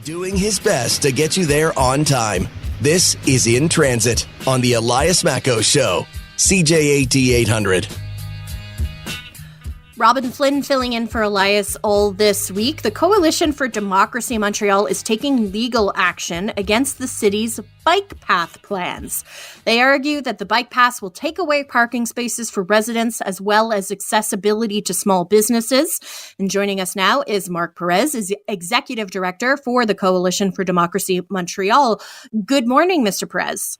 Doing his best to get you there on time. This is In Transit on the Elias Macco Show. CJAD800. Robyn Flynn filling in for Elias all this week. The Coalition for Democracy Montreal is taking legal action against the city's bike path plans. They argue that the bike paths will take away parking spaces for residents as well as accessibility to small businesses. And joining us now is Marc Perez, is Executive Director for the Coalition for Democracy Montreal. Good morning, Mr. Perez.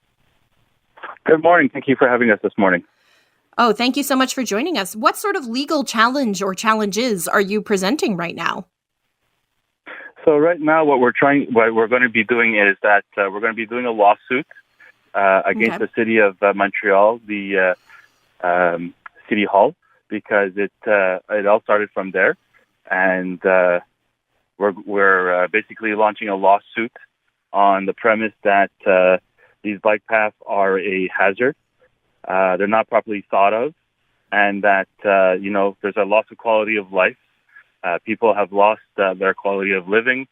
Good morning. Thank you for having us this morning. Oh, thank you so much for joining us. What sort of legal challenge or challenges are you presenting right now? So right now, what we're going to be doing is that we're going to be doing a lawsuit against the city of Montreal, the city hall, because it all started from there, and we're basically launching a lawsuit on the premise that these bike paths are a hazard. They're not properly thought of, and that, there's a loss of quality of life. People have lost their quality of living.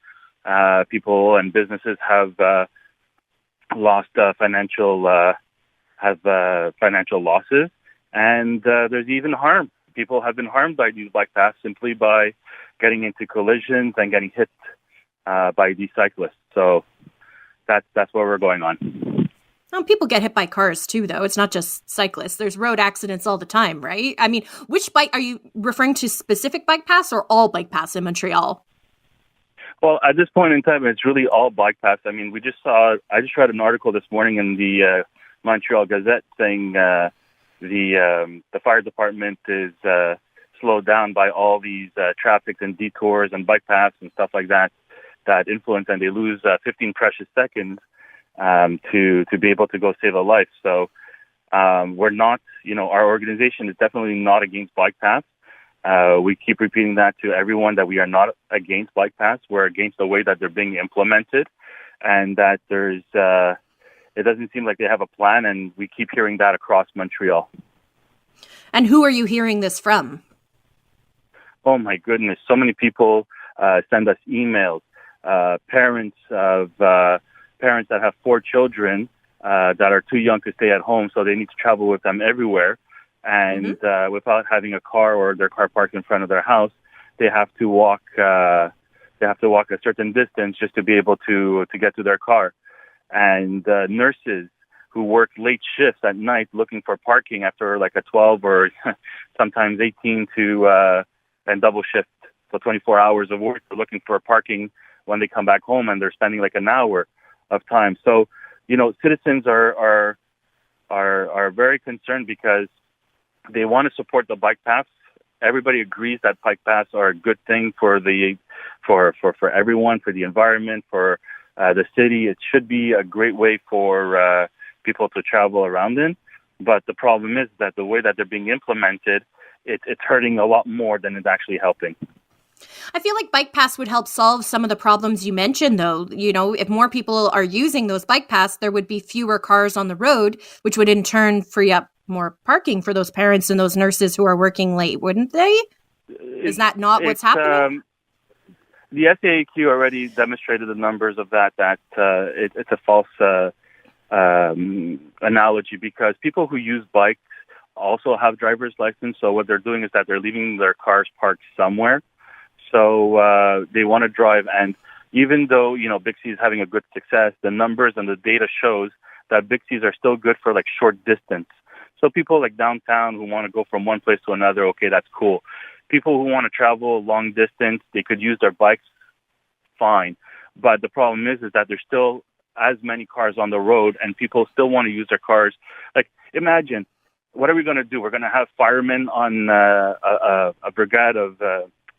People and businesses have lost financial losses, and there's even harm. People have been harmed by these bike paths simply by getting into collisions and getting hit by these cyclists. So that's where we're going on. People get hit by cars too, though. It's not just cyclists. There's road accidents all the time, right? I mean, which bike are you referring to? Specific bike paths or all bike paths in Montreal? Well, at this point in time, it's really all bike paths. I mean, I just read an article this morning in the Montreal Gazette saying the fire department is slowed down by all these traffic and detours and bike paths and stuff like that influence, and they lose 15 precious seconds to be able to go save a life. So we're not, our organization is definitely not against bike paths. We keep repeating that to everyone, that we are not against bike paths. We're against the way that they're being implemented, and that it doesn't seem like they have a plan, and we keep hearing that across Montreal. And who are you hearing this from? Oh my goodness, so many people send us emails, parents that have 4 children that are too young to stay at home, so they need to travel with them everywhere. And without having a car or their car parked in front of their house, they have to walk. They have to walk a certain distance just to be able to get to their car. And nurses who work late shifts at night looking for parking after like a 12 or sometimes 18 and double shift, so 24 hours of work, they're looking for parking when they come back home, and they're spending like an hour of time. So, citizens are very concerned because they want to support the bike paths. Everybody agrees that bike paths are a good thing for everyone, for the environment, for the city. It should be a great way for people to travel around in. But the problem is that the way that they're being implemented, it's hurting a lot more than it's actually helping. I feel like bike paths would help solve some of the problems you mentioned, though. If more people are using those bike paths, there would be fewer cars on the road, which would in turn free up more parking for those parents and those nurses who are working late, wouldn't they? Is that not what's happening? The SAAQ already demonstrated the numbers of that it's a false analogy, because people who use bikes also have driver's license. So what they're doing is that they're leaving their cars parked somewhere. So they want to drive, and even though, Bixi is having a good success, the numbers and the data shows that Bixis are still good for like short distance. So people like downtown who want to go from one place to another, okay, that's cool. People who want to travel long distance, they could use their bikes, fine. But the problem is that there's still as many cars on the road, and people still want to use their cars. Like, imagine, what are we going to do? We're going to have firemen on a brigade of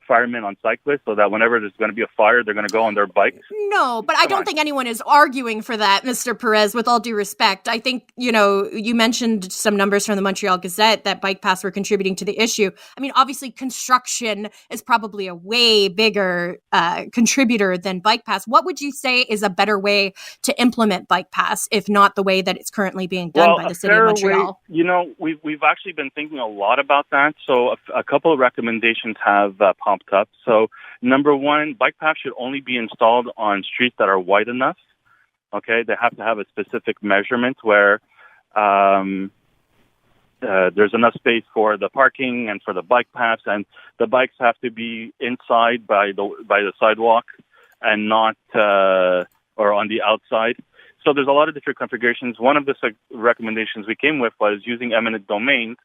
firemen on cyclists, so that whenever there's going to be a fire, they're going to go on their bikes? No, but I don't think anyone is arguing for that, Mr. Perez, with all due respect. I think, you mentioned some numbers from the Montreal Gazette that bike paths were contributing to the issue. I mean, obviously, construction is probably a way bigger contributor than bike paths. What would you say is a better way to implement bike paths, if not the way that it's currently being done by the city of Montreal? We've actually been thinking a lot about that. So a couple of recommendations have popped pumped up. So, number one, bike paths should only be installed on streets that are wide enough. Okay, they have to have a specific measurement where there's enough space for the parking and for the bike paths, and the bikes have to be inside by the sidewalk and not or on the outside. So there's a lot of different configurations. One of the recommendations we came with was using eminent domain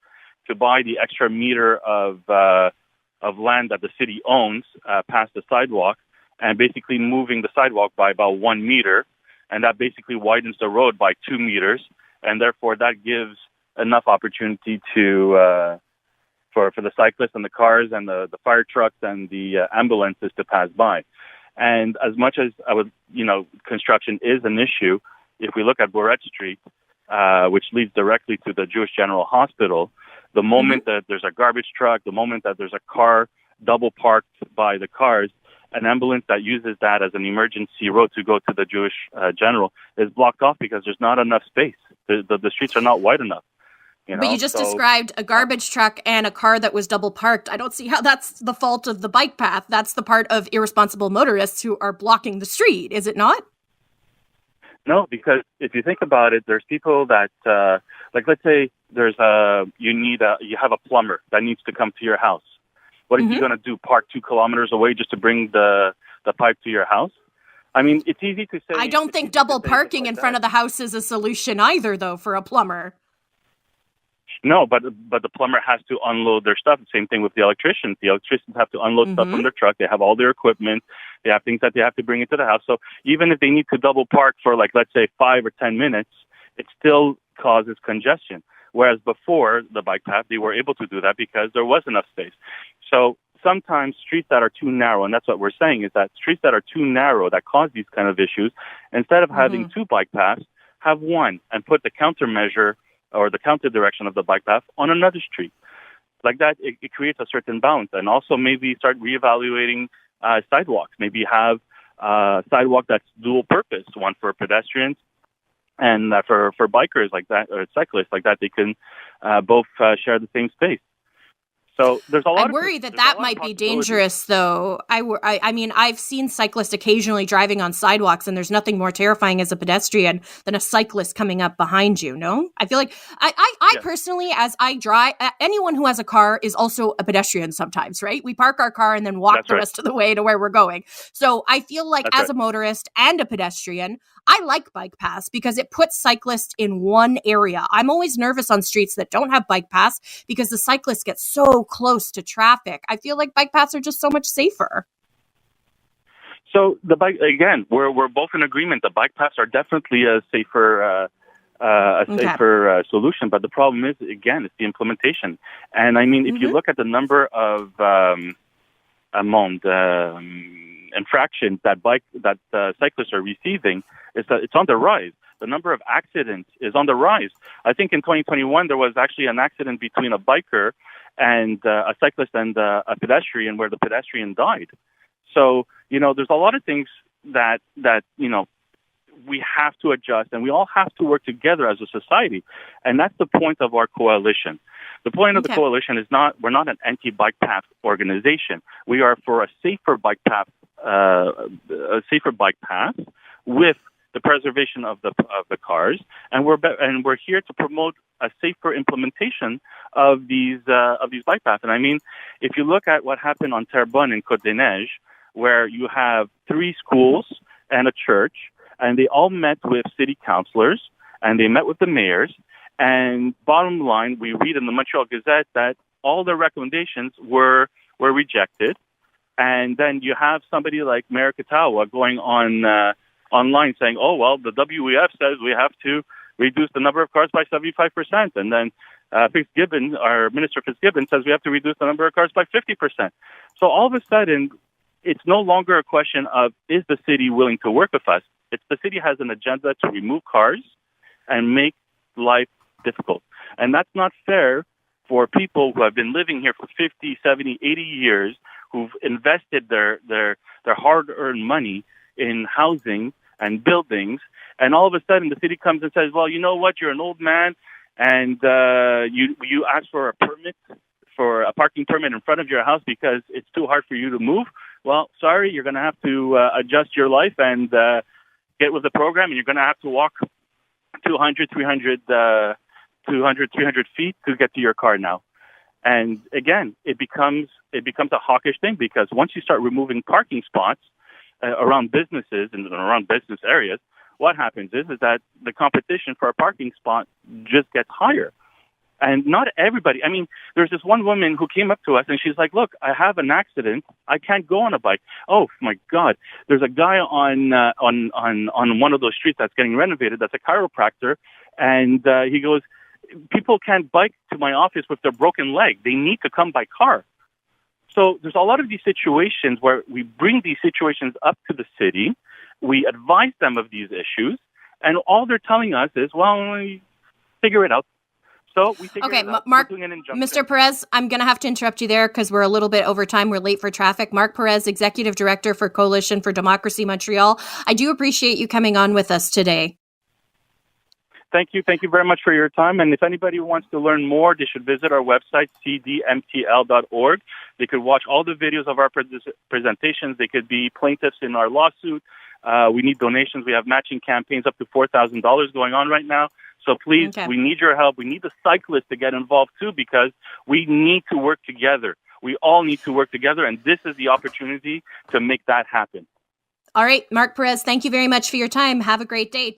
to buy the extra meter of land that the city owns past the sidewalk, and basically moving the sidewalk by about 1 meter, and that basically widens the road by 2 meters, and therefore that gives enough opportunity to for the cyclists and the cars and the fire trucks and the ambulances to pass by. And as much as construction is an issue, if we look at Bourret Street, which leads directly to the Jewish General Hospital, the moment that there's a garbage truck, the moment that there's a car double parked by the cars, an ambulance that uses that as an emergency road to go to the Jewish General is blocked off because there's not enough space. The streets are not wide enough. But you just described a garbage truck and a car that was double parked. I don't see how that's the fault of the bike path. That's the part of irresponsible motorists who are blocking the street, is it not? No, because if you think about it, there's people that, let's say you have a plumber that needs to come to your house. What is he going to do? Park 2 kilometers away just to bring the pipe to your house? I mean, it's easy to say. I don't think double parking in front of the house is a solution either, though, for a plumber. No, but the plumber has to unload their stuff. Same thing with the electricians. The electricians have to unload stuff from their truck. They have all their equipment. They have things that they have to bring into the house. So even if they need to double park for, let's say 5 or 10 minutes, it still causes congestion. Whereas before the bike path, they were able to do that because there was enough space. So sometimes streets that are too narrow, and that's what we're saying, is that streets that are too narrow that cause these kind of issues, instead of having 2 bike paths, have 1 and put the countermeasure or the counter direction of the bike path on another street. Like that, it creates a certain balance. And also maybe start reevaluating sidewalks. Maybe have a sidewalk that's dual purpose, one for pedestrians and for bikers like that, or cyclists like that. They can both share the same space. So there's a lot. I worry that might be dangerous, though. I mean, I've seen cyclists occasionally driving on sidewalks, and there's nothing more terrifying as a pedestrian than a cyclist coming up behind you. No, I feel like I personally, as I drive, anyone who has a car is also a pedestrian. Sometimes, right? We park our car and then walk the rest of the way to where we're going. So I feel like as a motorist and a pedestrian, I like bike paths because it puts cyclists in one area. I'm always nervous on streets that don't have bike paths because the cyclists get so close to traffic. I feel like bike paths are just so much safer. So the bike, again, we're both in agreement. The bike paths are definitely a safer solution. But the problem is, again, it's the implementation. And I mean, if you look at the number of infractions that cyclists are receiving, it's on the rise. The number of accidents is on the rise. I think in 2021 there was actually an accident between a biker and a cyclist and a pedestrian where the pedestrian died. So there's a lot of things that we have to adjust, and we all have to work together as a society. And that's the point of our coalition. The point of the coalition is we're not an anti-bike path organization. We are for a safer bike path with the preservation of the cars, and we're here to promote a safer implementation of these bike paths. And I mean, if you look at what happened on Terrebonne in Côte-des-Neiges, where you have 3 schools and a church, and they all met with city councilors, and they met with the mayors, and bottom line, we read in the Montreal Gazette that all the recommendations were rejected. And then you have somebody like Mayor Katawa going on online saying, oh, well, the WEF says we have to reduce the number of cars by 75%. And then Fitzgibbon, our Minister Fitzgibbon, says we have to reduce the number of cars by 50%. So all of a sudden, it's no longer a question of, is the city willing to work with us? It's the city has an agenda to remove cars and make life difficult. And that's not fair for people who have been living here for 50, 70, 80 years, who've invested their hard-earned money in housing and buildings, and all of a sudden the city comes and says, well, you know what, you're an old man, and you asked for a permit for a parking permit in front of your house because it's too hard for you to move, well, sorry, you're going to have to adjust your life and get with the program, and you're going to have to walk 200, 300 feet to get to your car now. And again, it becomes a hawkish thing, because once you start removing parking spots around businesses and around business areas, what happens is that the competition for a parking spot just gets higher. And not everybody. I mean, there's this one woman who came up to us and she's like, "Look, I have an accident. I can't go on a bike." Oh my God! There's a guy on one of those streets that's getting renovated. That's a chiropractor, and he goes, "People can't bike to my office with their broken leg. They need to come by car." So there's a lot of these situations where we bring these situations up to the city. We advise them of these issues, and all they're telling us is, "Well, figure it out." So we figure it out. Marc, Mr. Perez, I'm going to have to interrupt you there because we're a little bit over time. We're late for traffic. Marc Perez, Executive Director for Coalition for Democracy Montreal. I do appreciate you coming on with us today. Thank you. Thank you very much for your time. And if anybody wants to learn more, they should visit our website, CDMTL.org. They could watch all the videos of our presentations. They could be plaintiffs in our lawsuit. We need donations. We have matching campaigns up to $4,000 going on right now. So please, we need your help. We need the cyclists to get involved too, because we need to work together. We all need to work together, and this is the opportunity to make that happen. All right, Marc Perez, thank you very much for your time. Have a great day.